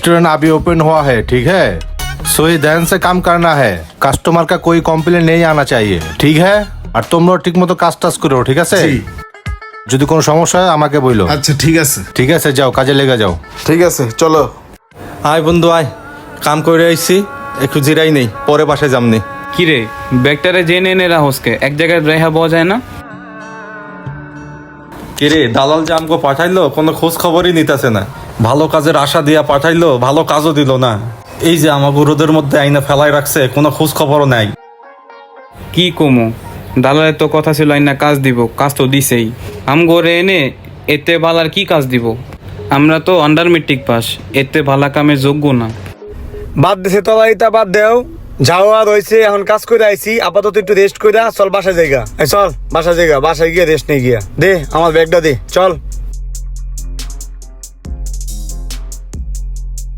Restaurant अभी open हुआ है, ठीक है। सो ही ध्यान से काम करना है, কাস্টমার का कोई কমপ্লেন नहीं आना चाहिए, ঠিক है। আর তোমরা ঠিক মতো কাজ টাজ করো, ঠিক আছে। যদি কোনো সমস্যা হয় আমাকে বলো। আচ্ছা ঠিক আছে। ঠিক আছে, যাও কাজে লেগে যাও। ঠিক আছে চলো। আয় বন্ধু আয়, কাম করে আইছি, একটু জিরাই নেই, পরে বাসায় যামনি। কিরে ব্যাগটারে জেনে এনে রাহসকে এক জায়গায় রেহা পাওয়া যায় না? কিরে দালাল যে আমগো পাঠাইলো কোনো খোঁজ খবরই নিতেছে না। ভালো কাজের আশা দিয়া পাঠাইলো, ভালো কাজও দিল না। এই যে আমাকে রোদের মধ্যে আইনা ফেলাই রাখছে, কোনো খোঁজ খবরও নাই। কি কমো, দালালের তো কথা ছিল আইনা কাজ দিব, কাজ তো দিছেই। আম গড়ে এনে এতে ভালার কি কাজ দিব? আমরা তো আন্ডার মেট্রিক পাস, এতে ভালা কামের যোগ্য না। বাদ দিছে তলাইতা বাদ দেও, যাও আর হয়েছে এখন কাজ করে আইছি, আপাতত একটু রেস্ট করে চল বাসা জায়গা, চল বাসা জায়গা, বাসায় গিয়ে রেস্ট নিয়ে গিয়া দে আমার ব্যাগটা দে, চল।